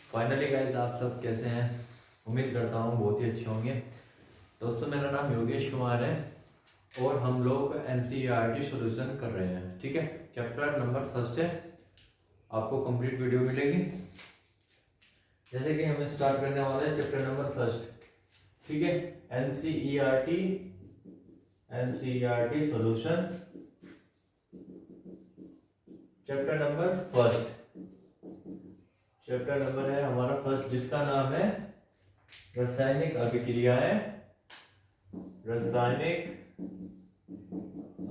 Finally guys, आप सब कैसे हैं? उम्मीद करता हूँ बहुत ही अच्छे होंगे। दोस्तों, मेरा नाम योगेश कुमार है और हम लोग NCERT सॉल्यूशन कर रहे हैं। ठीक है, चैप्टर नंबर फर्स्ट है, आपको कंप्लीट वीडियो मिलेगी। जैसे कि हमें स्टार्ट करने वाले हैं चैप्टर नंबर फर्स्ट। ठीक है, NCERT solution chapter number first. Chapter number है हमारा फर्स्ट, जिसका नाम है रासायनिक अभिक्रियाएं। रासायनिक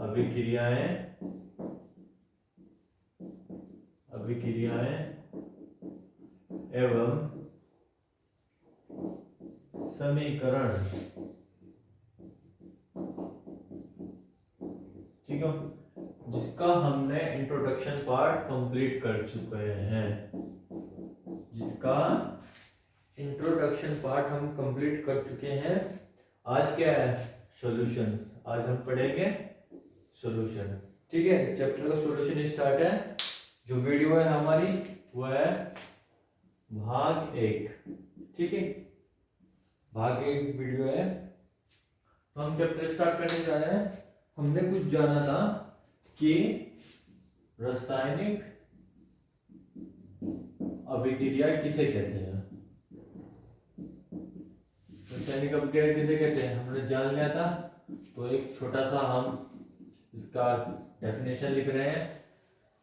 अभिक्रियाएं अभिक्रियाएं एवं समीकरण। ठीक है, जिसका हमने इंट्रोडक्शन पार्ट कंप्लीट कर चुके हैं। जिसका इंट्रोडक्शन पार्ट हम कंप्लीट कर चुके हैं। आज क्या है? सॉल्यूशन। आज हम पढ़ेंगे सॉल्यूशन। ठीक है, इस चैप्टर का सॉल्यूशन स्टार्ट है। जो वीडियो है हमारी वो है भाग 1। ठीक है, भाग 1 वीडियो है। तो हम चैप्टर स्टार्ट करने जा रहे हैं। हमने कुछ जाना था कि रासायनिक अभिक्रिया किसे कहते हैं। रासायनिक अभिक्रिया किसे कहते हैं हमने जान लिया था। तो एक छोटा सा हम इसका डेफिनेशन लिख रहे हैं।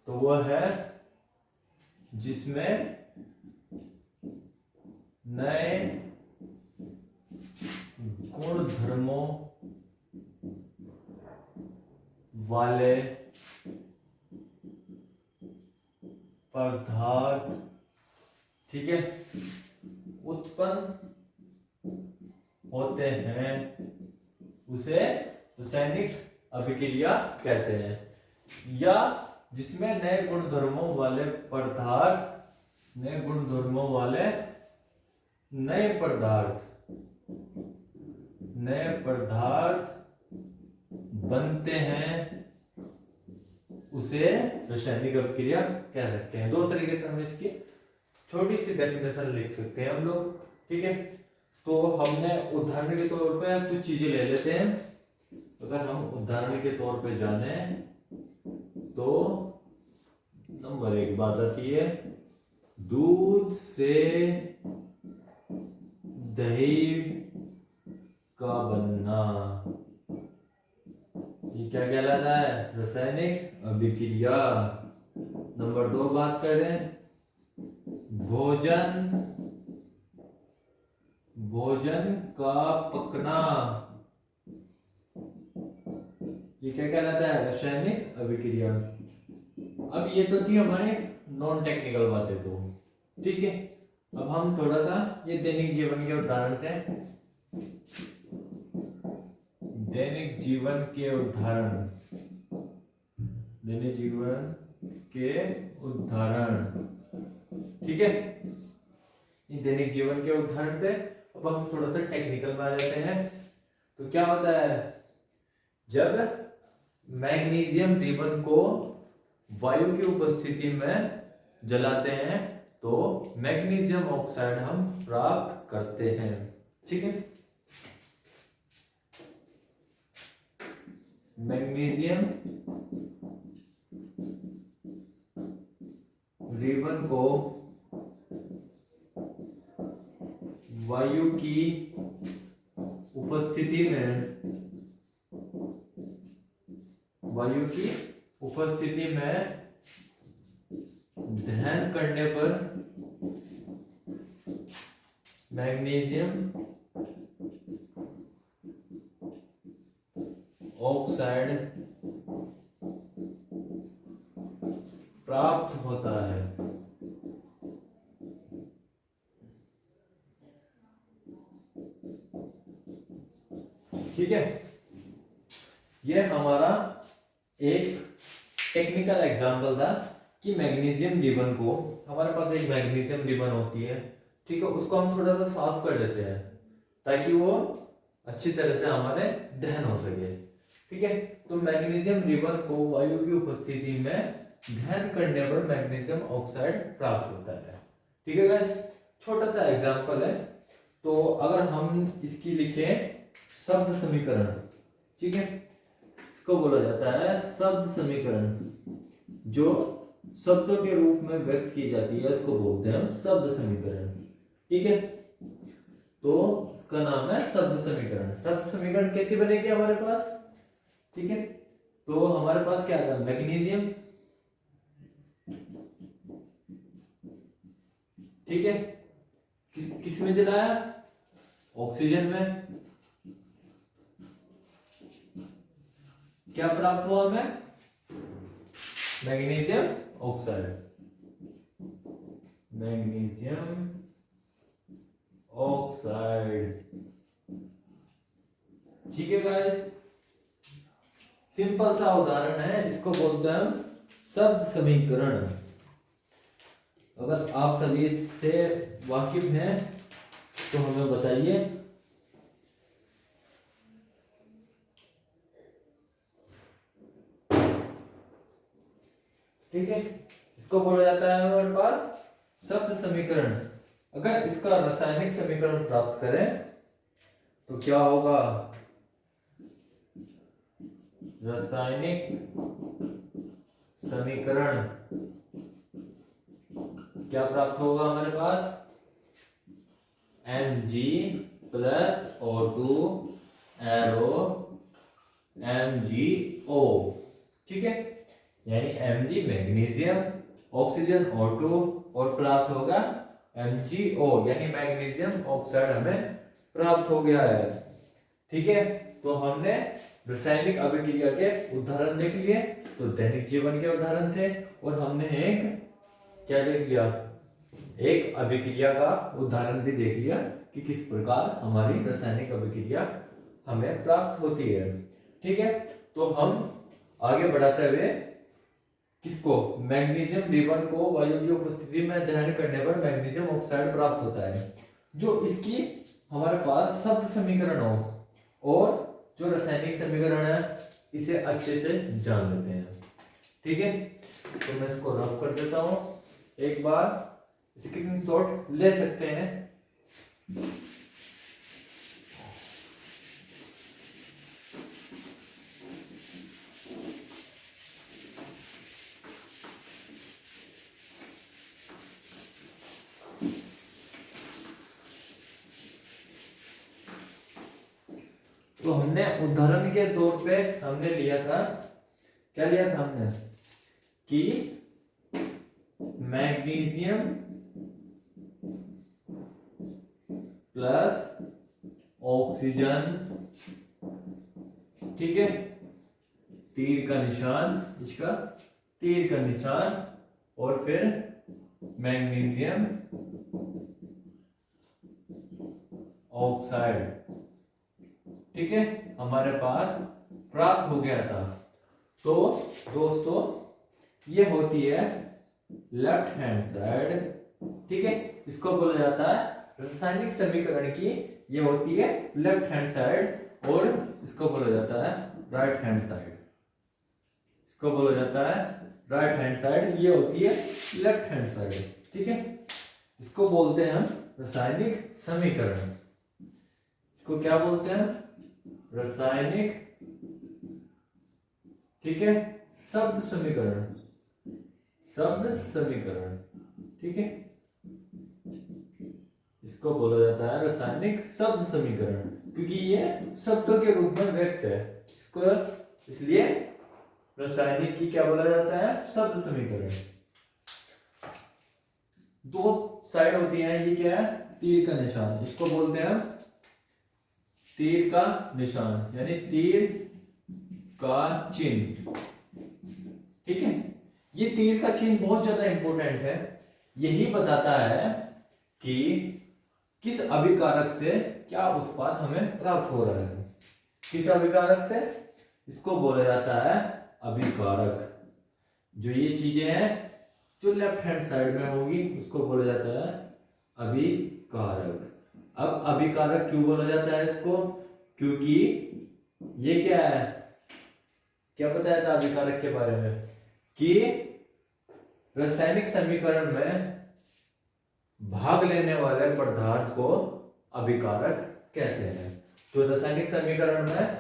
तो वह है जिसमें नए गुण धर्मों वाले पदार्थ, ठीक है, उत्पन्न होते हैं, उसे रासायनिक अभिक्रिया कहते हैं। या जिसमें नए गुणधर्मों वाले पदार्थ, नए गुणधर्मों वाले नए पदार्थ बनते हैं, उसे रासायनिक अभिक्रिया कह सकते हैं। दो तरीके से हम इसकी छोटी सी डेफिनेशन लिख सकते हैं हम लोग। ठीक है, तो हमने उदाहरण के तौर पे कुछ चीजें ले लेते हैं। अगर हम उदाहरण के तौर पे जाने तो नंबर 1 बात आती है दूध से दही का बनना। ये क्या कहलाता है? रासायनिक अभिक्रिया। नंबर 2 बात करें भोजन का पकना। ये क्या कहलाता है? रासायनिक अभिक्रिया। अब ये तो थी हमारे नॉन टेक्निकल बातें। तो ठीक है, अब हम थोड़ा सा ये दैनिक जीवन के उदाहरण थे। दैनिक जीवन के उदाहरण ठीक है, ये दैनिक जीवन के उदाहरण थे। अब हम थोड़ा सा टेक्निकल में आ जाते हैं। तो क्या होता है जब मैग्नीशियम रिबन को वायु की उपस्थिति में जलाते हैं तो मैग्नीशियम ऑक्साइड हम प्राप्त करते हैं। ठीक है, मैग्नीशियम रिबन को वायु की उपस्थिति में दहन करने पर मैग्नीशियम ऑक्साइड प्राप्त होता है। ठीक है, यह हमारा एक टेक्निकल एग्जांपल था कि मैग्नीशियम रिबन को, हमारे पास एक मैग्नीशियम रिबन होती है, ठीक है, उसको हम थोड़ा सा साफ कर लेते हैं ताकि वो अच्छी तरह से हमारे दहन हो सके। ठीक है, तो मैग्नीशियम रिबन को वायु की उपस्थिति में दहन करने पर मैग्नीशियम ऑक्साइड प्राप्त होता है। ठीक है गाइस, छोटा सा एग्जाम्पल है। तो अगर हम इसकी लिखें शब्द समीकरण, ठीक है, इसको बोला जाता है शब्द समीकरण। जो शब्दों के रूप में व्यक्त की जाती है उसको बोलते हैं हम शब्द समीकरण, ठीक है। तो इसका नाम है शब्द समीकरण। शब्द समीकरण कैसी बनेगी हमारे पास, ठीक है। तो हमारे पास क्या था, मैग्नीशियम, ठीक है, किस में जलाया, ऑक्सीजन में। क्या प्राप्त हुआ हमें, मैग्नीशियम ऑक्साइड, मैग्नीशियम ऑक्साइड, ठीक है गाइस। सिंपल सा उदाहरण है, इसको बोलते हैं हम शब्द समीकरण। अगर आप सभी इससे वाकिफ हैं तो हमें बताइए। ठीक है, इसको बोला जाता है हमारे पास शब्द समीकरण। अगर इसका रासायनिक समीकरण प्राप्त करें तो क्या होगा, रासायनिक समीकरण क्या प्राप्त होगा हमारे पास, Mg plus O2 arrow MgO, ठीक है। यानी Mg मैग्नीशियम, ऑक्सीजन O2 और प्राप्त होगा MgO, यानी मैग्नीशियम ऑक्साइड हमें प्राप्त हो गया है, ठीक है। तो हमने रासायनिक अभिक्रिया के उदाहरण देख लिए, तो दैनिक जीवन के उदाहरण थे, और हमने एक क्या देख लिया, एक अभिक्रिया का उदाहरण भी देख लिया कि किस प्रकार हमारी रासायनिक अभिक्रिया हमें प्राप्त होती है, ठीक है। तो हम आगे बढ़ाते हुए किसको, मैग्नीशियम B1 को वायु की उपस्थिति में दहन करने पर मैग्नीशियम ऑक्साइड प्राप्त होता है। जो इसकी हमारे पास शब्द समीकरण हो और जो रासायनिक समीकरण है इसे अच्छे से जान लेते हैं, ठीक है। तो मैं इसको रफ कर देता हूं, एक बार स्क्रीनशॉट ले सकते हैं। तो हमने उदाहरण के तौर पे हमने लिया था, क्या लिया था हमने, कि मैग्नीशियम प्लस ऑक्सीजन, ठीक है, तीर का निशान, इसका तीर का निशान, और फिर मैग्नीशियम ऑक्साइड, ठीक है, हमारे पास प्राप्त हो गया था। तो दोस्तों ये होती है लेफ्ट हैंड साइड, ठीक है, इसको बोला जाता है रासायनिक समीकरण की, ये होती है लेफ्ट हैंड साइड, और इसको बोला जाता है राइट हैंड साइड, इसको बोला जाता है राइट हैंड साइड, ये होती है लेफ्ट हैंड साइड, ठीक है। इसको बोलते हैं हम रासायनिक समीकरण। इसको क्या बोलते हैं, रासायनिक, ठीक है, शब्द समीकरण, शब्द समीकरण, ठीक है, इसको बोला जाता है रासायनिक शब्द समीकरण, क्योंकि ये शब्दों के रूप में व्यक्त है, इसको इसलिए रासायनिक की क्या बोला जाता है, शब्द समीकरण। दो साइड होती है, ये क्या है, तीर का निशान, इसको बोलते हैं हम तीर का निशान, यानी तीर का चिन्ह, ठीक है। ये तीर का चिन्ह बहुत ज्यादा इंपॉर्टेंट है, यही बताता है कि किस अभिकारक से क्या उत्पाद हमें प्राप्त हो रहा है, किस अभिकारक से, इसको बोला जाता है अभिकारक। जो ये चीजें हैं जो लेफ्ट हैंड साइड में होगी उसको बोला जाता है अभिकारक। अब अभिकारक क्यों बोला जाता है इसको, क्योंकि ये क्या है, क्या बताया था अभिकारक के बारे में, कि रासायनिक समीकरण में भाग लेने वाले पदार्थ को अभिकारक कहते हैं। तो रासायनिक समीकरण में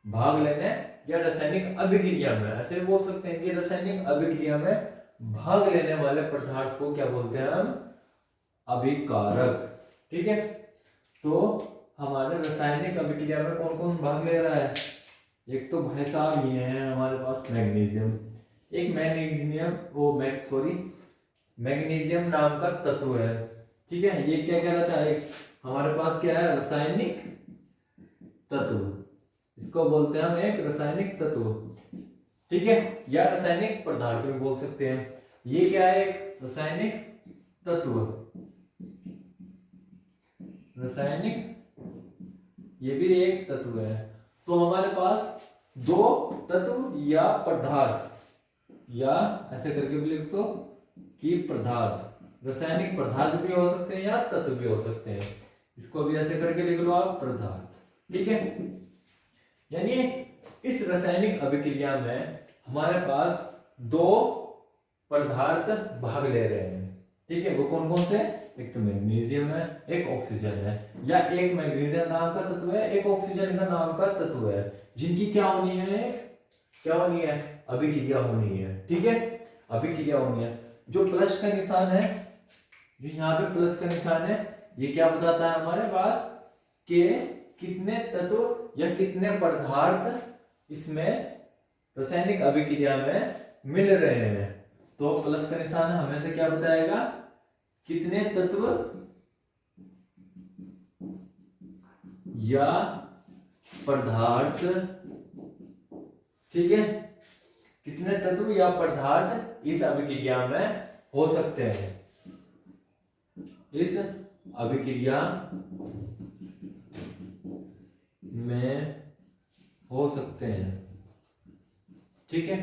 भाग लेने या रासायनिक अभिक्रिया में, ऐसे बोल सकते हैं कि रासायनिक अभिक्रिया में भाग लेने वाले पदार्थ को क्या बोलते हैं हम? अभिकारक। ठीक है, तो हमारे रासायनिक अभिक्रिया में कौन कौन भाग ले रहा है? एक तो भाई साहब ये है हमारे पास मैग्नीशियम, एक मैग्नीशियम नाम का तत्व है। ठीक है, ये क्या कह रहा था? एक हमारे पास क्या है? रासायनिक तत्व, इसको बोलते हैं हम एक रासायनिक तत्व। ठीक है, या रासायनिक पदार्थ भी बोल सकते हैं। ये क्या है? एक रासायनिक तत्व, रासायनिक, ये भी एक तत्व है। तो हमारे पास दो तत्व या पदार्थ, या ऐसे करके भी लिख दो कि पदार्थ, रासायनिक पदार्थ भी हो सकते हैं या तत्व भी हो सकते हैं। इसको भी ऐसे करके लिख लो आप, पदार्थ। ठीक है, यानी इस रासायनिक अभिक्रिया में हमारे पास दो पदार्थ भाग ले रहे हैं। ठीक है, वो कौन कौन से? एक तो मैग्नीशियम है, एक ऑक्सीजन है, या एक मैग्नीशियम नाम का तत्व है, एक ऑक्सीजन का नाम का तत्व है, जिनकी क्या होनी है? क्या होनी है? अभिक्रिया होनी है। ठीक है, अभिक्रिया होनी है। जो प्लस का निशान है, जो यहाँ पे प्लस का निशान है, ये क्या बताता है हमारे पास कि कितने तत्व या कितने पदार्थ इसमें रासायनिक अभिक्रिया में मिल रहे हैं। तो प्लस का निशान हमें क्या बताएगा? कितने तत्व या पदार्थ, ठीक है, कितने तत्व या पदार्थ इस अभिक्रिया में हो सकते हैं, इस अभिक्रिया में हो सकते हैं। ठीक है,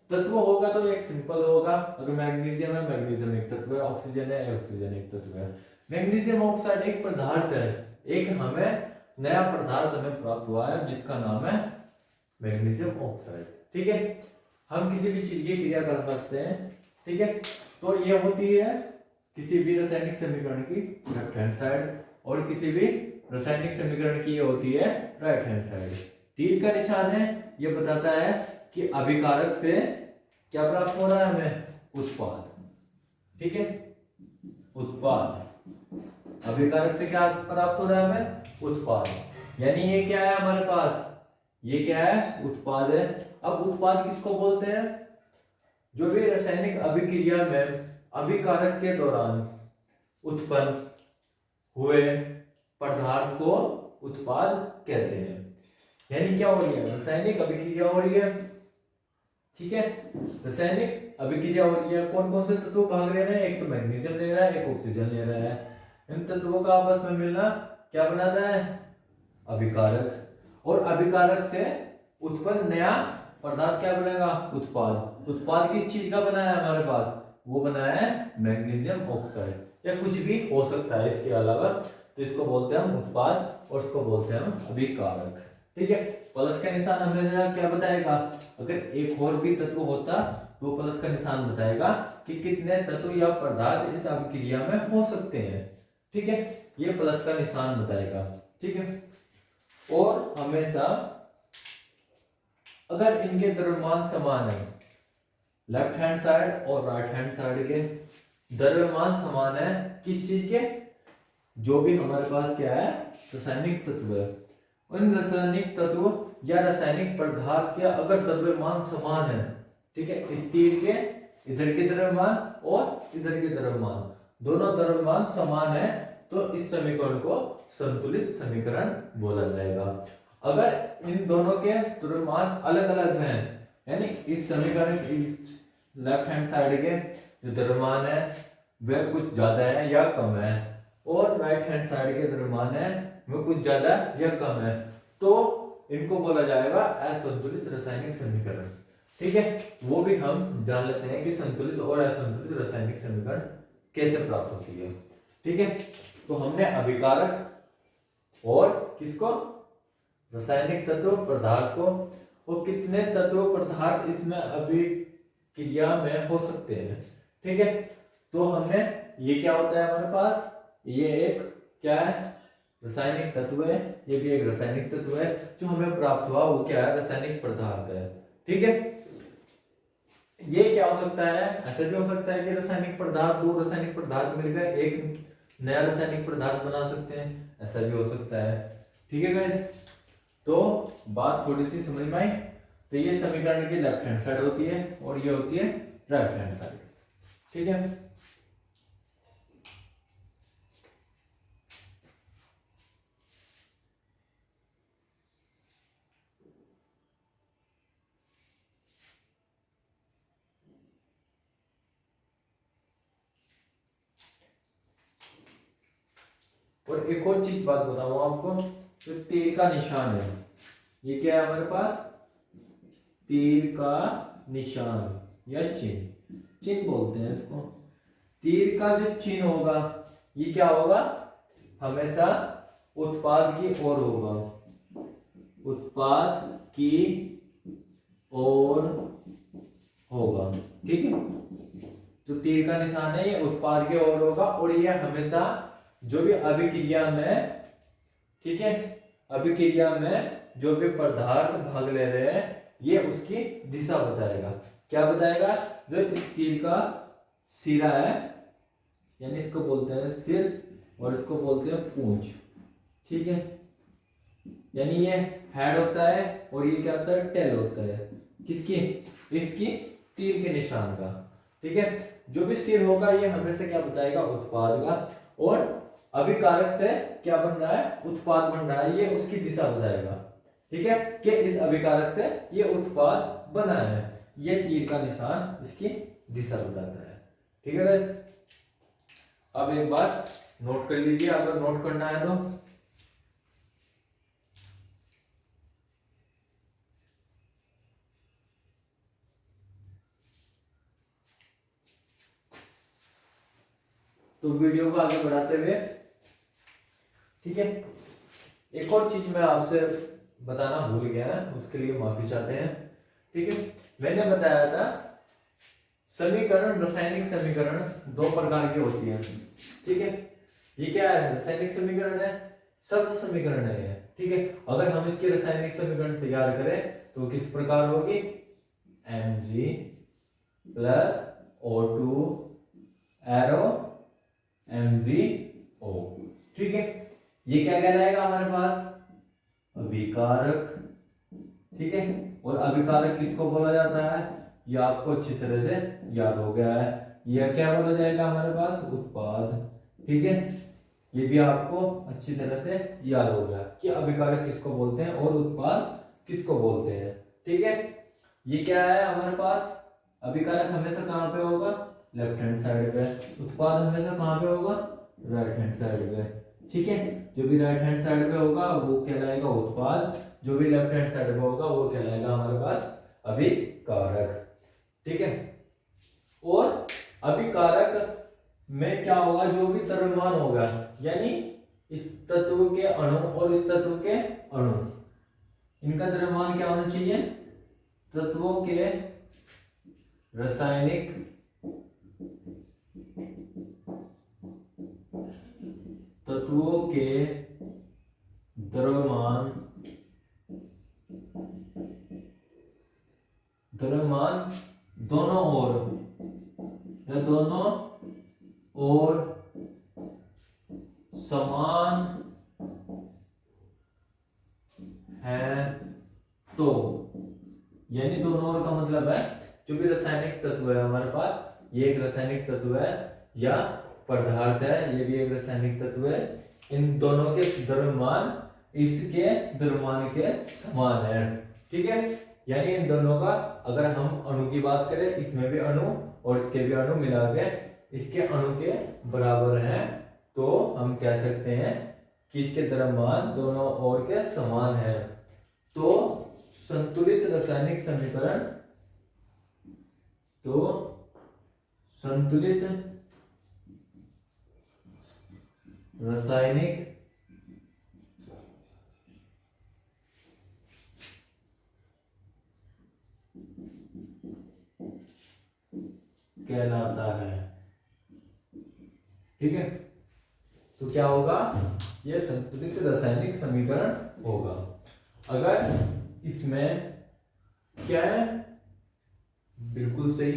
तत्व होगा तो एक सिंपल होगा। अगर मैग्नीशियम है, मैग्नीशियम एक तत्व है, ऑक्सीजन है, ऑक्सीजन एक तत्व है। मैग्नीशियम ऑक्साइड एक पदार्थ है, एक हमें नया पदार्थ हमें प्राप्त हुआ है जिसका नाम है मैग्नीशियम ऑक्साइड। ठीक है, हम किसी भी चीज की क्रिया कर सकते हैं। ठीक है, तो ये होती है किसी भी रासायनिक समीकरण की लेफ्ट हैंड साइड, और किसी भी रासायनिक समीकरण की ये होती है राइट हैंड साइड। तीर का निशान है, ये बताता है कि अभिकारक से क्या प्राप्त हो रहा है हमें? उत्पाद। ठीक है, उत्पाद। अभिकारक से क्या प्राप्त हो रहा है हमें? उत्पाद। यानी ये क्या है हमारे पास? ये क्या है? उत्पाद है। अब उत्पाद किसको बोलते हैं? जो भी रासायनिक अभिक्रिया में अभिकारक के दौरान उत्पन्न हुए पदार्थ को उत्पाद कहते हैं। यानी क्या हो रही है? रासायनिक अभिक्रिया हो रही है। ठीक है, रासायनिक अभिक्रिया हो रही है। कौन कौन से तत्व भाग ले रहे हैं? एक तो मैग्नीशियम ले रहा है, एक ऑक्सीजन ले रहा है। इन तत्वों का आपस में मिलना क्या बनाता है? अभिकारक। और अभिकारक से उत्पन्न नया पदार्थ क्या बनेगा? उत्पाद। उत्पाद किस चीज का बना है हमारे पास? वो बनाया है मैग्नीशियम ऑक्साइड, या कुछ भी हो सकता है इसके अलावा। तो इसको बोलते हैं हम उत्पाद, और इसको बोलते हैं हम अभिकारक। ठीक है, प्लस का निशान हमें क्या बताएगा? अगर एक और भी तत्व होता तो प्लस का निशान बताएगा कि कितने तत्व या पदार्थ इस अभिक्रिया में हो सकते हैं। ठीक है, ये प्लस का निशान बताएगा। ठीक है, और हमेशा अगर इनके द्रव्यमान समान है, लेफ्ट हैंड साइड और राइट हैंड साइड के द्रव्यमान समान है, किस चीज के? जो भी हमारे पास क्या है? रासायनिक तत्व है। उन रासायनिक तत्व या रासायनिक पदार्थ के अगर द्रव्यमान समान है, ठीक है, इस तीर के इधर के द्रव्यमान और इधर के द्रव्यमान, दोनों द्रव्यमान समान है, तो इस समीकरण को संतुलित समीकरण बोला जाएगा। अगर इन दोनों के द्रव्यमान अलग अलग हैं, यानी इस समीकरण इस लेफ्ट हैंड साइड के जो द्रव्यमान है वह कुछ ज्यादा है या कम है, और राइट हैंड साइड के द्रव्यमान है वह कुछ ज्यादा या कम है, तो इनको बोला जाएगा असंतुलित रासायनिक समीकरण। ठीक है, वो भी हम जान लेते हैं कि संतुलित और असंतुलित रासायनिक समीकरण कैसे प्राप्त होती है। ठीक है, तो हमने अभिकारक और किसको? रासायनिक तत्व पदार्थ को, और कितने तत्व पदार्थ इसमें अभिक्रिया में हो सकते हैं। ठीक है, तो हमने ये क्या होता है हमारे पास, ये एक क्या है, रासायनिक तत्व है, ये भी एक रासायनिक तत्व है। जो हमें प्राप्त हुआ वो क्या है, रासायनिक पदार्थ है। ठीक है, ये क्या हो सकता है, ऐसा भी हो सकता है कि रासायनिक पदार्थ, दो रासायनिक पदार्थ मिलकर एक नया रासायनिक पदार्थ बना सकते हैं, ऐसा भी हो सकता है। ठीक है गाइस, तो बात थोड़ी सी समझ में आई। तो ये समीकरण की लेफ्ट हैंड साइड होती है और ये होती है राइट हैंड साइड। ठीक है, और एक और चीज बात बताऊं आपको, तो तीर का निशान है, ये क्या है हमारे पास, तीर का निशान या चिन्ह, चिन्ह बोलते हैं इसको। तीर का जो चिन्ह होगा ये क्या होगा, हमेशा उत्पाद की ओर होगा, उत्पाद की ओर होगा। ठीक है, जो तीर का निशान है ये उत्पाद की ओर होगा, और ये हमेशा जो भी अभिक्रिया में, ठीक है, अभिक्रिया में जो भी पदार्थ भाग ले रहे हैं ये उसकी दिशा बताएगा। क्या बताएगा, जो इस तीर का सिरा है, यानी इसको बोलते हैं सिर और इसको बोलते हैं पूंछ। ठीक है, यानी ये हेड होता है और ये क्या होता है, टेल होता है, किसकी, इसकी तीर के निशान का। ठीक है, जो भी सिर होगा ये हमेशा क्या बताएगा, उत्पाद का, और अभिकारक से क्या बन रहा है, उत्पाद बन रहा है, ये उसकी दिशा बताएगा। ठीक है, कि इस अभिकारक से ये उत्पाद बना है, ये तीर का निशान इसकी दिशा बताता है। ठीक है गाइस, अब एक बात नोट कर लीजिए, अगर नोट करना है तो वीडियो को आगे बढ़ाते हुए, ठीक है, एक और चीज मैं आपसे बताना भूल गया है, उसके लिए माफी चाहते हैं। ठीक है, मैंने बताया था समीकरण, रासायनिक समीकरण दो प्रकार की होती है। ठीक है, ये क्या है, रासायनिक समीकरण है, शब्द समीकरण है। ठीक है, अगर हम इसके रासायनिक समीकरण तैयार करें तो किस प्रकार होगी, Mg plus O2 arrow MgO। ठीक है, ये क्या कहलाएगा हमारे पास, अभिकारक। ठीक है, और अभिकारक किसको बोला जाता है, ये आपको अच्छी तरह से याद हो गया है, यह क्या बोला जाएगा हमारे पास, उत्पाद। ठीक है, ये भी आपको अच्छी तरह से याद हो गया कि अभिकारक किसको बोलते हैं और उत्पाद किसको बोलते हैं। ठीक है, ये क्या है हमारे पास, अभिकारक हमेशा कहाँ पे होगा, लेफ्ट हैंड साइड पे, उत्पाद हमेशा कहाँ पे होगा, राइट हैंड साइड पे। ठीक है, जो भी राइट हैंड साइड पे होगा वो कहलाएगा उत्पाद, जो भी लेफ्ट हैंड साइड पे होगा वो कहलाएगा हमारे पास अभिकारक। ठीक है, और अभिकारक में क्या होगा, जो भी द्रव्यमान होगा, यानी इस तत्व के अणु और इस तत्व के अणु, इनका द्रव्यमान क्या होना चाहिए, तत्वों के रासायनिक तत्वों के द्रव्यमान, द्रव्यमान दोनों ओर या दोनों ओर समान है, तो यानी दोनों ओर का मतलब है जो भी रासायनिक तत्व है हमारे पास, ये एक रासायनिक तत्व है या पदार्थ है, ये भी एक रासायनिक तत्व है, इन दोनों के द्रव्यमान इसके द्रव्यमान के समान है। ठीक है, यानी इन दोनों का अगर हम अणु की बात करें, इसमें भी अणु और इसके भी अणु मिला के इसके अणु के बराबर हैं, तो हम कह सकते हैं कि इसके द्रव्यमान दोनों ओर के समान है। तो संतुलित रासायनिक समीकरण, तो संतुलित रासायनिक कहलाता है। ठीक है, तो क्या होगा, ये संतुलित रासायनिक समीकरण होगा। अगर इसमें क्या है, बिल्कुल सही,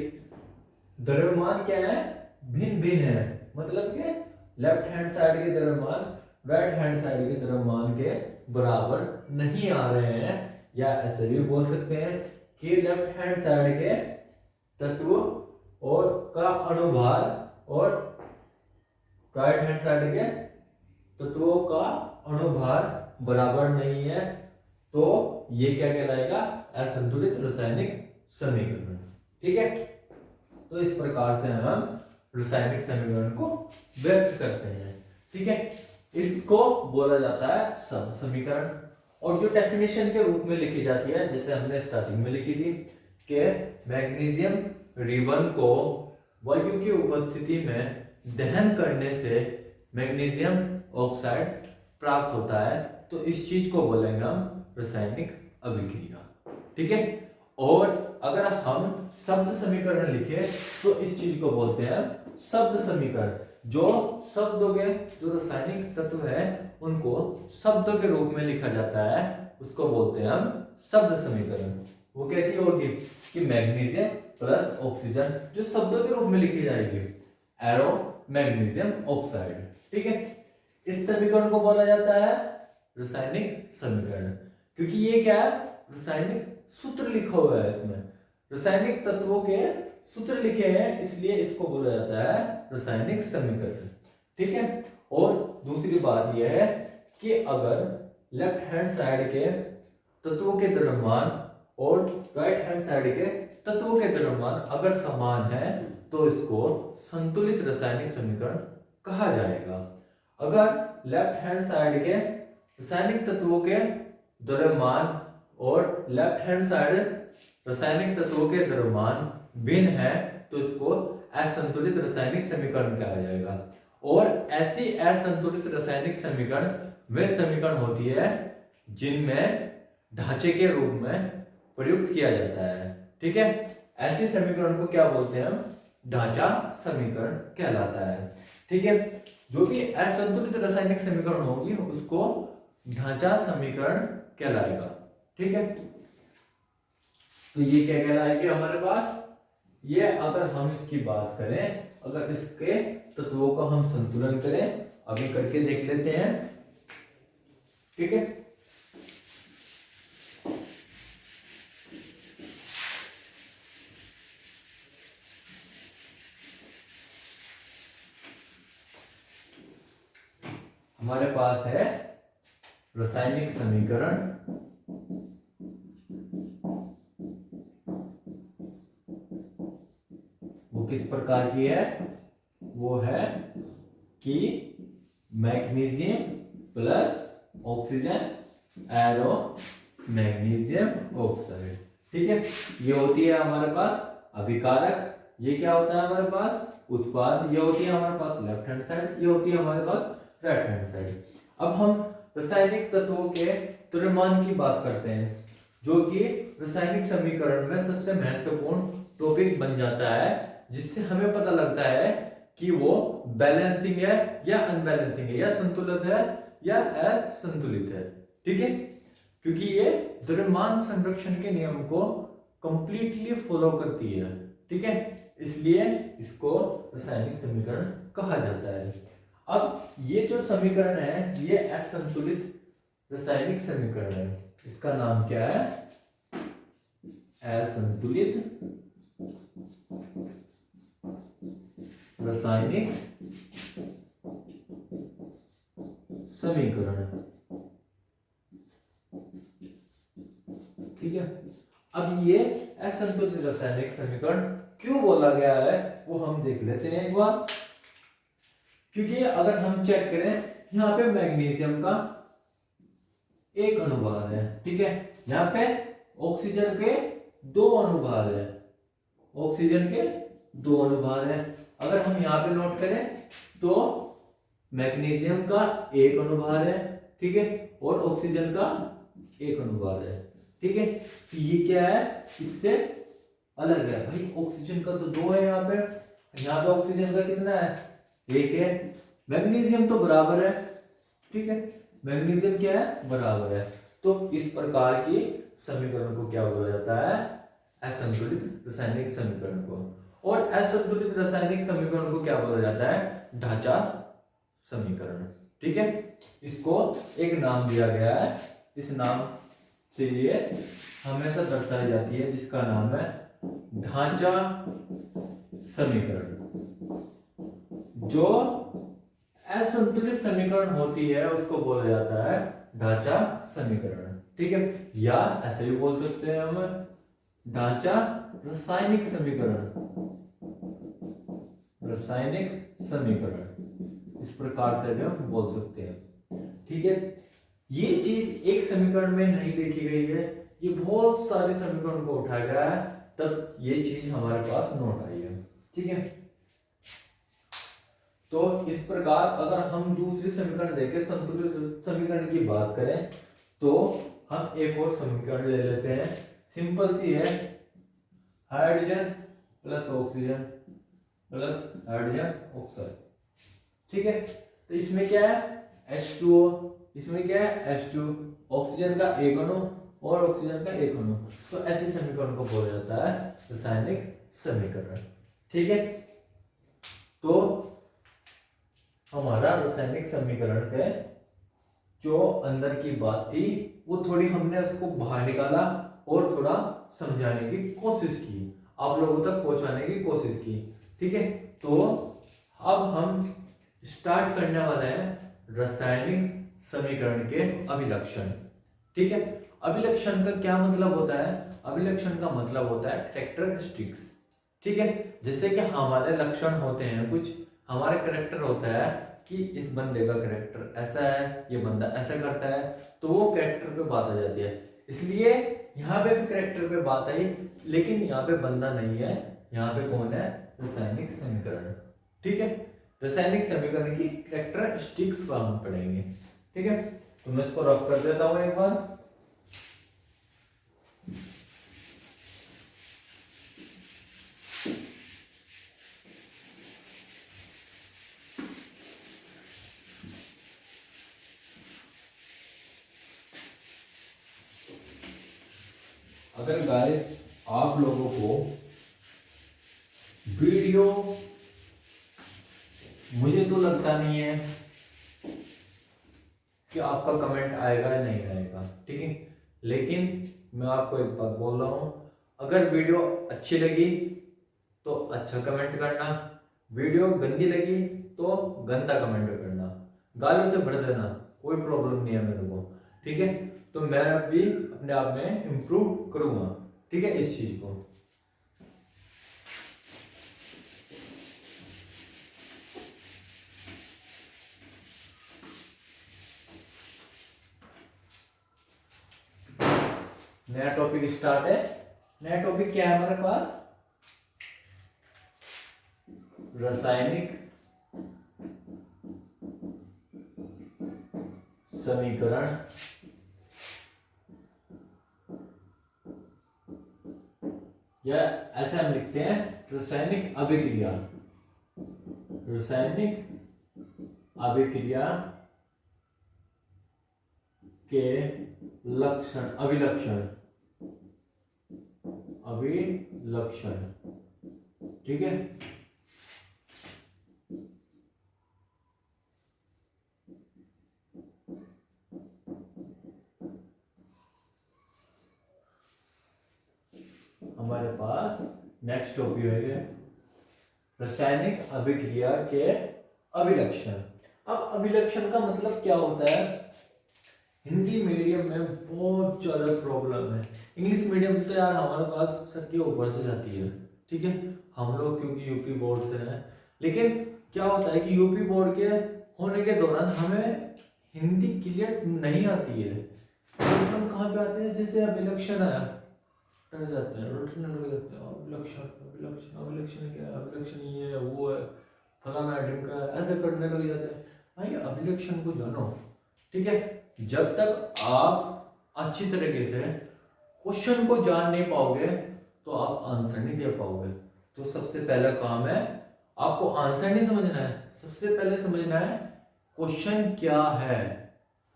द्रव्यमान क्या है, भिन्न भिन्न है, मतलब कि लेफ्ट हैंड साइड के द्रव्यमान राइट हैंड साइड के द्रव्यमान के बराबर नहीं आ रहे हैं, या ऐसे भी बोल सकते हैं कि लेफ्ट हैंड साइड के तत्व और का अनुभार और राइट हैंड साइड के तत्वों का अनुभार बराबर नहीं है, तो ये क्या कहलाएगा, असंतुलित रासायनिक समीकरण। ठीक है, तो इस प्रकार से हम रासायनिक समीकरण को व्यक्त करते हैं। ठीक है, इसको बोला जाता है शब्द समीकरण, और जो डेफिनेशन के रूप में लिखी जाती है, जैसे हमने स्टार्टिंग में लिखी थी कि मैग्नीशियम रिबन को वायु की उपस्थिति में दहन करने से मैग्नीशियम ऑक्साइड प्राप्त होता है, तो इस चीज को बोलेंगे हम रासायनिक अभिक्रिया। ठीक है, और अगर हम शब्द समीकरण लिखे तो इस चीज को बोलते हैं शब्द समीकरण। जो शब्दों के जो रासायनिक तत्व है उनको शब्दों के रूप में लिखा जाता है, उसको बोलते हैं हम शब्द समीकरण। वो कैसी होगी कि मैग्नीशियम प्लस ऑक्सीजन जो शब्दों के रूप में लिखी जाएगी, एरो मैग्नीशियम ऑक्साइड। ठीक है, इस समीकरण को बोला जाता है रासायनिक समीकरण, क्योंकि ये क्या है, रासायनिक सूत्र लिखा हुआ है, इसमें रासायनिक तत्वों के सूत्र लिखे हैं, इसलिए इसको बोला जाता है रासायनिक समीकरण। ठीक है, और दूसरी बात यह है कि अगर लेफ्ट हैंड साइड के तत्वों के द्रव्यमान और राइट हैंड साइड के तत्वों के द्रव्यमान अगर समान है तो इसको संतुलित रासायनिक समीकरण कहा जाएगा। अगर लेफ्ट हैंड साइड के रासायनिक तत्वों के द्रव्यमान और लेफ्ट हैंड साइड रासायनिक तत्वों के द्रव्यमान भिन्न है तो इसको असंतुलित रासायनिक समीकरण कहा जाएगा। और ऐसी असंतुलित रासायनिक समीकरण वे समीकरण होती है जिनमें ढांचे के रूप में प्रयुक्त किया जाता है। ठीक है, ऐसे समीकरण को क्या बोलते हैं हम, ढांचा समीकरण कहलाता है। ठीक है, जो भी असंतुलित रासायनिक समीकरण होगी उसको ढांचा समीकरण कहलाएगा। ठीक है, तो ये क्या कहलाएगी हमारे पास, ये अगर हम इसकी बात करें, अगर इसके तत्वों का हम संतुलन करें, अभी करके देख लेते हैं। ठीक है, हमारे पास है रासायनिक समीकरण, वो किस प्रकार की है, वो है कि magnesium plus oxygen arrow magnesium oxide. ठीक है, ये होती है हमारे पास अभिकारक, ये क्या होता है हमारे पास उत्पाद, ये होती है हमारे पास लेफ्ट हैंड साइड, ये होती है हमारे पास राइट हैंड साइड। अब हम रासायनिक तत्वों के द्रव्यमान की बात करते हैं, जो कि रासायनिक समीकरण में सबसे महत्वपूर्ण टॉपिक बन जाता है, जिससे हमें पता लगता है कि वो बैलेंसिंग है या अनबैलेंसिंग है, या संतुलित है या असंतुलित है। ठीक है, क्योंकि ये द्रव्यमान संरक्षण के नियम को कंप्लीटली फॉलो करती है। ठीक है, इसलिए इसको रासायनिक समीकरण कहा जाता है। अब ये जो समीकरण है ये असंतुलित रासायनिक समीकरण है, इसका नाम क्या है, असंतुलित रासायनिक समीकरण। ठीक है, अब ये असंतुलित रासायनिक समीकरण क्यों बोला गया है वो हम देख लेते हैं एक बार। क्योंकि अगर हम चेक करें, यहाँ पे मैग्नीशियम का एक अनुभाग है, ठीक है, यहाँ पे ऑक्सीजन के दो अनुभाग है, ऑक्सीजन के दो अनुभाग है। अगर हम यहाँ पे नोट करें तो मैग्नीशियम का एक अनुभाग है, ठीक है, और ऑक्सीजन का एक अनुभाग है। ठीक है, तो ये क्या है, इससे अलग है भाई, ऑक्सीजन का तो दो है, यहाँ पे ऑक्सीजन का कितना है, एक है। मैग्नीशियम तो बराबर है, ठीक है, मैग्नीशियम क्या है, बराबर है। तो इस प्रकार की समीकरण को क्या बोला जाता है, असंतुलित रासायनिक समीकरण को। और असंतुलित रासायनिक समीकरण को क्या बोला जाता है, ढांचा समीकरण, ठीक है। इसको एक नाम दिया गया है, इस नाम से ये हमेशा दर्शाई जाती है, जिसका नाम है ढांचा समीकरण। जो असंतुलित समीकरण होती है उसको बोला जाता है ढांचा समीकरण, ठीक है। या ऐसे भी बोल सकते हैं हम ढांचा रासायनिक समीकरण, रासायनिक समीकरण, इस प्रकार से भी हम बोल सकते हैं, ठीक है। ये चीज एक समीकरण में नहीं देखी गई है, ये बहुत सारे समीकरण को उठाया गया है, तब ये चीज हमारे पास नोट आई है, ठीक है। तो इस प्रकार अगर हम दूसरी समीकरण देखें, संतुलित समीकरण की बात करें, तो हम एक और समीकरण ले लेते हैं, सिंपल सी है, hydrogen plus oxygen plus hydrogen oxide, ठीक है। तो इसमें क्या है, H2O, इसमें क्या है H2, ऑक्सीजन का एक अणु और ऑक्सीजन का एक अणु, तो ऐसे समीकरण को बोला जाता है रासायनिक समीकरण, ठीक है। तो हमारा रासायनिक समीकरण के जो अंदर की बात थी वो थोड़ी हमने उसको बाहर निकाला और थोड़ा समझाने की कोशिश की, आप लोगों तक पहुंचाने की कोशिश की, ठीक है। तो अब हम स्टार्ट करने वाले हैं रासायनिक समीकरण के अभिलक्षण, ठीक है। अभिलक्षण का क्या मतलब होता है, अभिलक्षण का मतलब होता है कैरेक्टरिस्टिक्स, ठीक है। जैसे कि हमारे लक्षण होते हैं, कुछ हमारे कैरेक्टर होता है कि इस बंदे का कैरेक्टर ऐसा है, ये बंदा ऐसा करता है, तो वो कैरेक्टर पे बात आ जाती है। इसलिए यहाँ पे भी कैरेक्टर पे बात आई, लेकिन यहाँ पे बंदा नहीं है, यहाँ पे कौन है, रासायनिक समीकरण, ठीक है। रासायनिक समीकरण की कैरेक्टरिस्टिक्स को हम पढ़ेंगे, ठीक है। तो मैं इसको रफ कर देता हूं एक बार। अगर गाइस आप लोगों को वीडियो, मुझे तो लगता नहीं है कि आपका कमेंट आएगा या नहीं आएगा, ठीक है। लेकिन मैं आपको एक बात बोल रहा हूं, अगर वीडियो अच्छी लगी तो अच्छा कमेंट करना, वीडियो गंदी लगी तो गंदा कमेंट करना, गालियों से भर देना, कोई प्रॉब्लम नहीं है मेरे को, ठीक है। तो मैं भी अपने आप में इम्प्रूव करूंगा, ठीक है, इस चीज को। नया टॉपिक स्टार्ट है। नया टॉपिक क्या है हमारे पास, रासायनिक समीकरण या ऐसे हम लिखते हैं रासायनिक अभिक्रिया, रासायनिक अभिक्रिया के लक्षण, अभिलक्षण, अभिलक्षण, ठीक है। हमारे पास नेक्स्ट टॉपिक है रासायनिक अभिक्रिया के अभिलक्षण। अब अभिलक्षण का मतलब क्या होता है, हिंदी मीडियम में बहुत ज्यादा प्रॉब्लम है, इंग्लिश मीडियम तो यार हमारे पास सर के ऊपर से जाती है, ठीक है। हम लोग क्योंकि यूपी बोर्ड से हैं, लेकिन क्या होता है कि यूपी बोर्ड के होने के दौरान हमें हिंदी क्लियर नहीं आती है, प्रॉब्लम कहाँ पे आते हैं, जैसे अभिलक्षण आया रह जाते हैं, रटने लग जाते हैं, अभिलक्षण अभिलक्षण अभिलक्षण क्या है, अभिलक्षण ये है वो है, फलाना ढिमका है, ऐसे करने लग जाते हैं। भाई अभिलक्षण को जानो, ठीक है। जब तक आप अच्छी तरीके से क्वेश्चन को जान नहीं पाओगे तो आप आंसर नहीं दे पाओगे। तो सबसे पहला काम है आपको आंसर नहीं समझना है, सबसे पहले समझना है क्वेश्चन क्या है।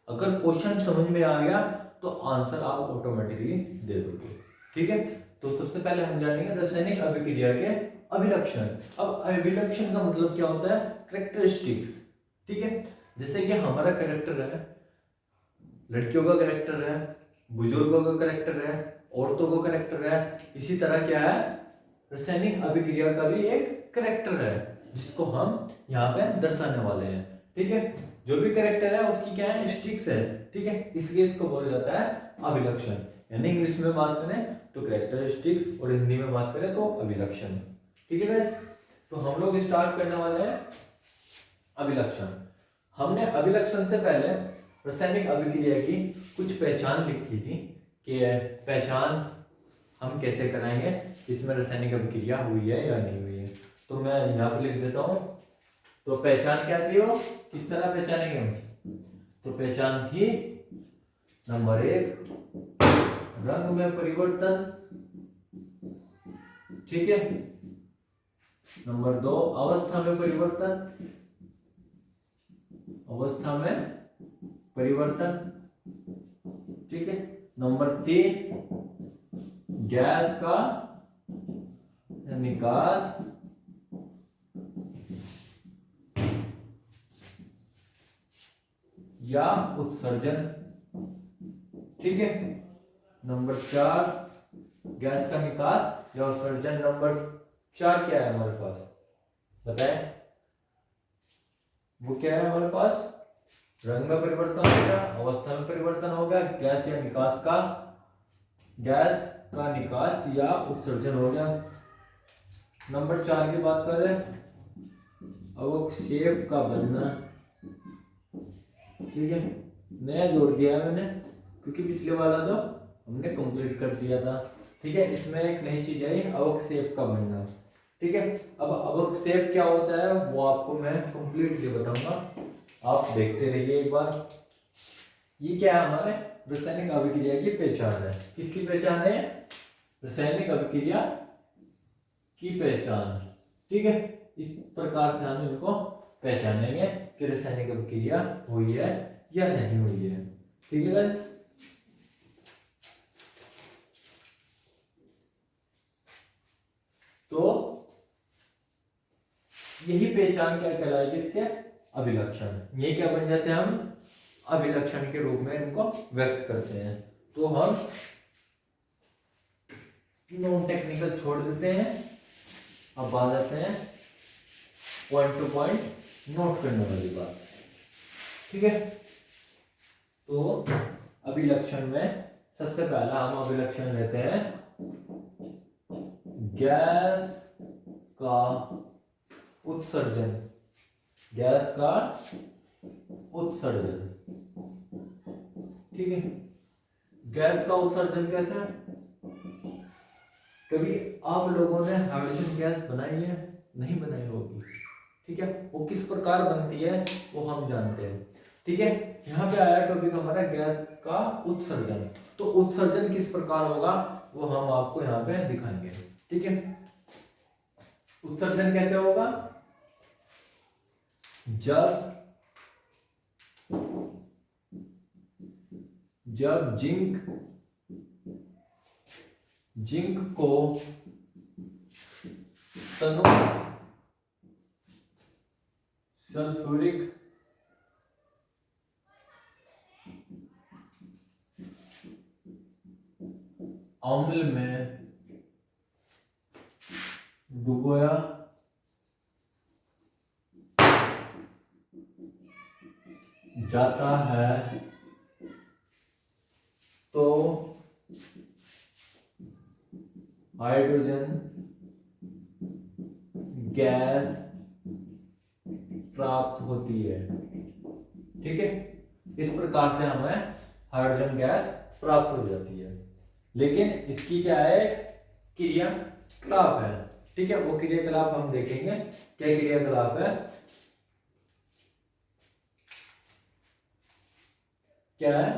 अगर क्वेश्चन समझ में आ गया तो आंसर आप ऑटोमेटिकली दे दोगे। ठीक है, तो सबसे पहले हम जानेंगे रासायनिक अभिक्रिया के अभिलक्षण। अब अभिलक्षण का मतलब क्या होता है? कैरेक्टरिस्टिक्स। ठीक है, जैसे कि हमारा कैरेक्टर है, लड़कियों का कैरेक्टर है, बुजुर्गों का कैरेक्टर है, औरतों का कैरेक्टर है, इसी तरह क्या है, रासायनिक अभिक्रिया का भी एक कैरेक्टर है जिसको हम यहाँ पे दर्शाने वाले हैं। ठीक है, जो भी कैरेक्टर है उसकी क्या है, स्टिक्स है। ठीक है, इसलिए इसको बोला जाता है अभिलक्षण। यानी इंग्लिश में बात करें तो कैरेक्टरिस्टिक्स और हिंदी में बात करें तो अभिलक्षण। ठीक है गाइस, तो हम लोग स्टार्ट करने वाले हैं अभिलक्षण। हमने अभिलक्षण से पहले रासायनिक अभिक्रिया की कुछ पहचान लिखी थी कि पहचान हम कैसे कराएंगे, इसमें रासायनिक अभिक्रिया हुई है या नहीं हुई है। तो मैं यहाँ पे लिख देता हूँ। तो पहचान क्या थी, वो किस तरह पहचानेंगे हम? तो पहचान थी नंबर 1 रंग में परिवर्तन। ठीक है, नंबर 2 अवस्था में परिवर्तन, अवस्था में परिवर्तन। ठीक है, नंबर 3 गैस का निकास या उत्सर्जन। ठीक है, नंबर 4 गैस का निकास या उत्सर्जन। नंबर 4 क्या है हमारे पास, बताएं? वो क्या है हमारे पास? रंग में परिवर्तन होगा, अवस्था में परिवर्तन होगा, गैस या निकास का, गैस का निकास या उत्सर्जन हो गया। नंबर 4 की बात करें, अवक्षेप का बनना। ठीक है, नया जोड़ दिया है मैंने क्योंकि पिछले वाला तो हमने कंप्लीट कर दिया था। ठीक है, इसमें एक नई चीज आई, अवक्षेप का बनना। ठीक है, अब अवक्षेप क्या होता है वो आपको मैं कंप्लीटली बताऊंगा, आप देखते रहिए एक बार। ये क्या है, हमारे रासायनिक अभिक्रिया की पहचान है। किसकी पहचान है? रासायनिक अभिक्रिया की पहचान। ठीक है, इस प्रकार से हम इनको पहचानेंगे कि रासायनिक अभिक्रिया हुई है या नहीं हुई है। ठीक है गाइस, तो यही पहचान क्या कहलाएगी, इसके अभिलक्षण। ये क्या बन जाते हैं, हम अभिलक्षण के रूप में इनको व्यक्त करते हैं। तो हम नॉन टेक्निकल छोड़ देते हैं, अब आ जाते हैं पॉइंट टू पॉइंट नोट करने वाली बात। ठीक है, तो अभिलक्षण में सबसे पहला हम अभिलक्षण लेते हैं गैस का उत्सर्जन। गैस का उत्सर्जन। ठीक है, गैस का उत्सर्जन कैसे है? कभी आप लोगों ने हाइड्रोजन गैस बनाई है? नहीं बनाई होगी। ठीक है, वो किस प्रकार बनती है वो हम जानते हैं। ठीक है, यहाँ पे आया टॉपिक हमारा गैस का उत्सर्जन। तो उत्सर्जन किस प्रकार होगा वो हम आपको यहाँ पे दिखाएंगे। ठीक है, उत्सर्जन कैसे होगा? जब जिंक को तनु सल्फ्यूरिक अम्ल में डुबोया जाता है तो हाइड्रोजन गैस प्राप्त होती है। ठीक है, इस प्रकार से हमें हाइड्रोजन गैस प्राप्त हो जाती है। लेकिन इसकी क्या है, क्रियाकलाप है। ठीक है, वो क्रियाकलाप हम देखेंगे क्या क्रियाकलाप है। क्या है?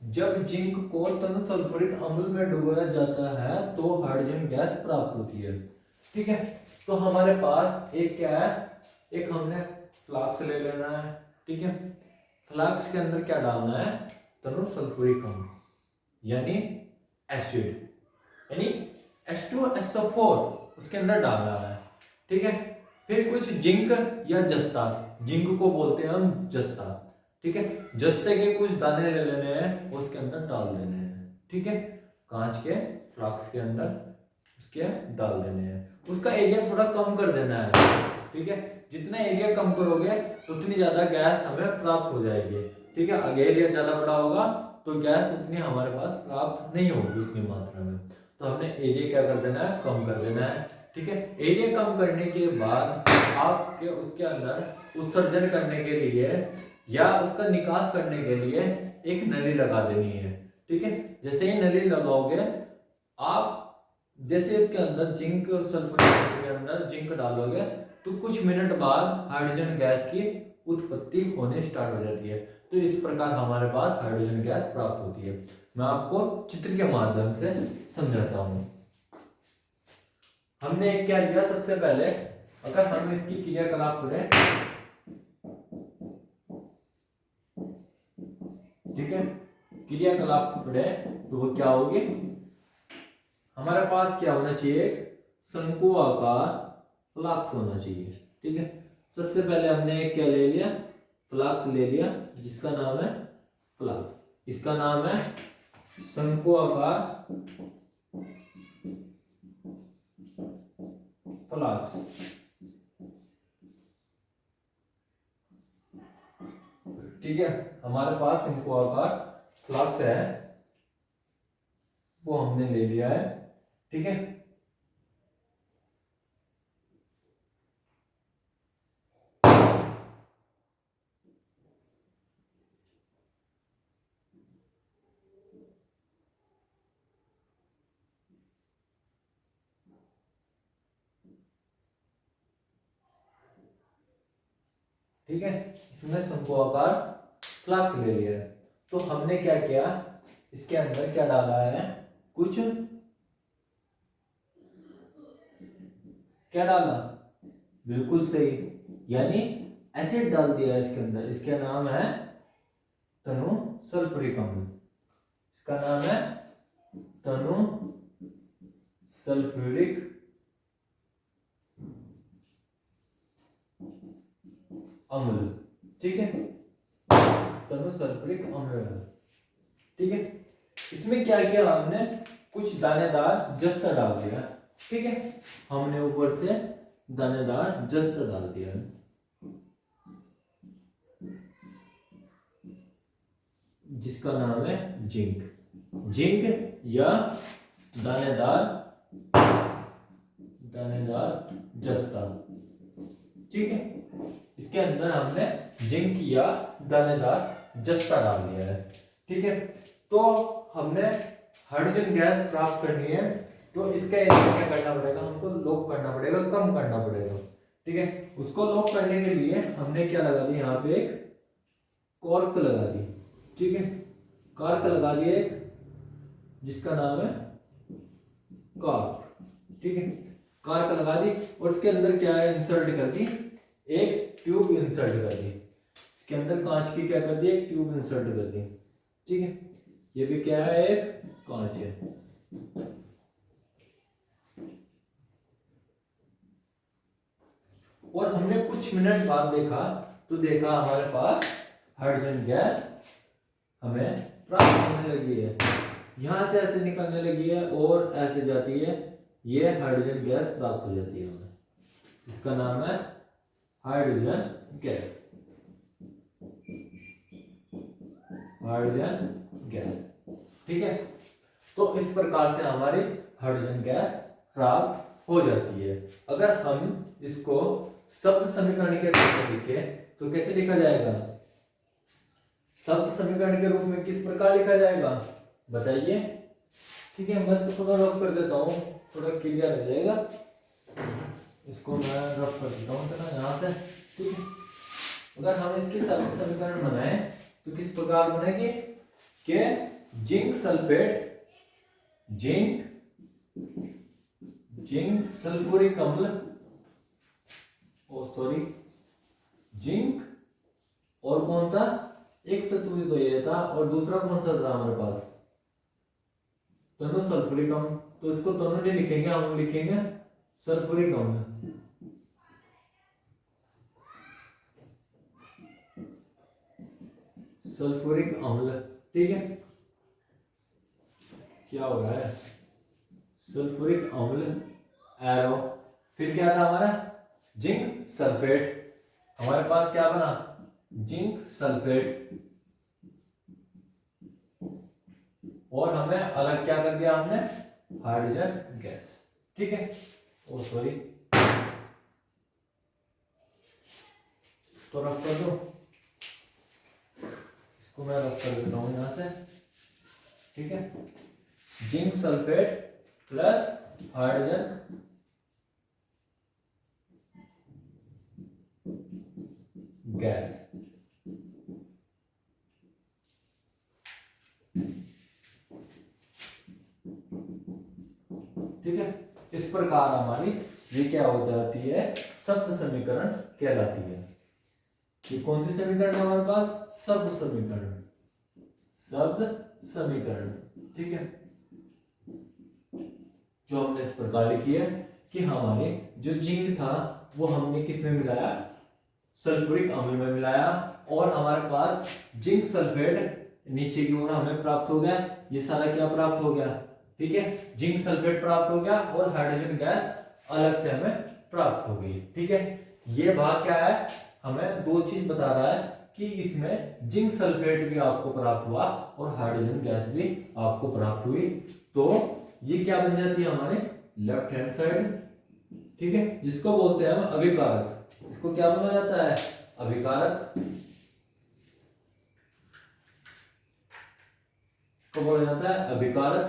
जब जिंक को तनु सल्फ्यूरिक अम्ल में डुबोया जाता है तो हाइड्रोजन गैस प्राप्त होती है। ठीक है, तो हमारे पास एक क्या है, एक हमने फ्लास्क ले लेना है, ठीक है। फ्लास्क के अंदर क्या डालना है, तनु सल्फ्यूरिक अम्ल यानी एसिड, यानी H2SO4 उसके अंदर डालना है, ठीक है। फिर कुछ जिंक या जस्ता, जिंक को बोलते हैं हम जस्ता, ठीक है। जस्ते के कुछ दाने ले लेने हैं, उसके अंदर डाल देने हैं, ठीक है। कांच के फ्लास्क के अंदर उसके डाल देने हैं, उसका एरिया थोड़ा कम कर देना है, ठीक है। जितना एरिया कम करोगे उतनी ज्यादा गैस हमें प्राप्त हो जाएगी, ठीक है। अगर एरिया ज्यादा बड़ा होगा तो गैस उतनी हमारे पास प्राप्त नहीं होगी उतनी मात्रा में, तो हमने एरिया क्या कर देना है, कम कर देना है, ठीक है। एरिया कम करने के बाद आपके उसके अंदर उत्सर्जन करने के लिए या उसका निकास करने के लिए एक नली लगा देनी है, ठीक है। जैसे ही नली लगाओगे आप, जैसे इसके अंदर जिंक और सल्फर के अंदर जिंक डालोगे तो कुछ मिनट बाद हाइड्रोजन गैस की उत्पत्ति होने स्टार्ट हो जाती है। तो इस प्रकार हमारे पास हाइड्रोजन गैस प्राप्त होती है। मैं आपको चित्र के माध्यम से समझाता हूं। हमने क्या किया, सबसे पहले अगर हम इसकी क्रियाकलाप पढ़े, ठीक है, क्रियाकलाप पढ़े तो वो क्या होगी, हमारे पास क्या होना चाहिए, शंकु आकार फ्लास्क होना चाहिए, ठीक है। सबसे पहले हमने क्या ले लिया, फ्लास्क ले लिया जिसका नाम है फ्लास्क, इसका नाम है शंकु आकार फ्लास्क, ठीक है। हमारे पास शंकु आकार फ्लास्क है, वो हमने ले लिया है, ठीक है। ठीक है, इसमें शंकु आकार फ्लास्क ले लिया है। तो हमने क्या किया, इसके अंदर क्या डाला है, कुछ क्या डाला, बिल्कुल सही, यानी एसिड डाल दिया इसके अंदर। इसका नाम है तनु सल्फ्यूरिक अम्ल, इसका नाम है तनु सल्फ्यूरिक अम्ल, ठीक है, तनु सल्फ्यूरिक अम्ल, ठीक है। इसमें क्या किया हमने, कुछ दानेदार जस्ता डाल दिया, ठीक है। हमने ऊपर से दानेदार जस्ता डाल दिया, जिसका नाम है जिंक, जिंक या दानेदार जस्ता, ठीक है। इसके अंदर हमने जिंक या दानेदार जस्ता डाल दिया है, ठीक है। तो हमने हाइड्रोजन गैस प्राप्त करनी है, तो इसका क्या करना पड़ेगा, हमको लॉक करना पड़ेगा, कम करना पड़ेगा, ठीक है। उसको लॉक करने के लिए हमने क्या लगा दी, यहाँ पे एक कॉर्क लगा दी, ठीक है, कॉर्क लगा दी एक, जिसका नाम है कॉर्क, ठीक है। कॉर्क लगा दी और उसके अंदर क्या है, इंसर्ट कर दी, एक ट्यूब इंसर्ट कर दी, इसके अंदर कांच की क्या कर दी, एक ट्यूब इंसर्ट कर दी, ठीक है। ये भी क्या है, एक कांच है, और हमने कुछ मिनट बाद देखा, तो देखा हमारे पास हाइड्रोजन गैस हमें प्राप्त होने लगी है, यहां से ऐसे निकलने लगी है और ऐसे जाती है, ये हाइड्रोजन गैस प्राप्त हो जाती है हमें, इसका नाम है हाइड्रोजन गैस, हाइड्रोजन गैस, ठीक है। तो इस प्रकार से हमारी हाइड्रोजन गैस प्राप्त हो जाती है। अगर हम इसको शब्द समीकरण के रूप में लिखे तो कैसे लिखा जाएगा, शब्द समीकरण के रूप में किस प्रकार लिखा जाएगा, बताइए, ठीक है। मैं इसको थोड़ा रफ कर देता हूँ, थोड़ा क्लियर हो जाएगा, इसको मैं रफ कर देता हूँ यहाँ से, ठीक है। अगर हम इसके शब्द समीकरण बनाए तो किस प्रकार बनेगी, कि जिंक सल्फेट, जिंक सल्फ्यूरिक अम्ल, ओ सॉरी, कौन था, एक तत्व तो ये था और दूसरा कौन सा था हमारे पास, तनु सल्फ्यूरिक अम्ल। तो इसको तनु नहीं लिखेंगे, हम लिखेंगे सल्फ्यूरिक अम्ल। सल्फ्यूरिक अम्ल, ठीक है। क्या हो रहा है, सल्फ्यूरिक अम्ल एरो, फिर क्या था हमारा जिंक सल्फेट, हमारे पास क्या बना जिंक सल्फेट, और हमें अलग क्या कर दिया हमने, हाइड्रोजन गैस, ठीक है। ओ सॉरी, तो रख कर दो, इसको मैं रख कर देता हूं यहां से, ठीक है। Zinc sulphate plus hydrogen gas, ठीक है। इस प्रकार हमारी ये क्या हो जाती है, शब्द समीकरण कहलाती है। ये कौन सी समीकरण है हमारे पास, शब्द समीकरण, शब्द समीकरण, ठीक है। जो हमने इस प्रकार लिखी है कि हमारे जो जिंक था वो हमने किसमें मिलाया, सल्फ्यूरिक अम्ल में मिलाया, और हमारे पास जिंक सल्फेट नीचे की ओर हमें प्राप्त हो गया, ये सारा क्या प्राप्त हो गया, ठीक है, जिंक सल्फेट प्राप्त हो गया और हाइड्रोजन गैस अलग से हमें प्राप्त हो गई, ठीक है। ये भाग क्या है, हमें दो चीज बता रहा है कि इसमें जिंक सल्फेट भी आपको प्राप्त हुआ और हाइड्रोजन गैस भी आपको प्राप्त हुई। तो ये क्या बन जाती है हमारे लेफ्ट हैंड साइड, ठीक है, जिसको बोलते हैं हम अभिकारक। इसको क्या बोला जाता है, अभिकारक, इसको बोला जाता है अभिकारक,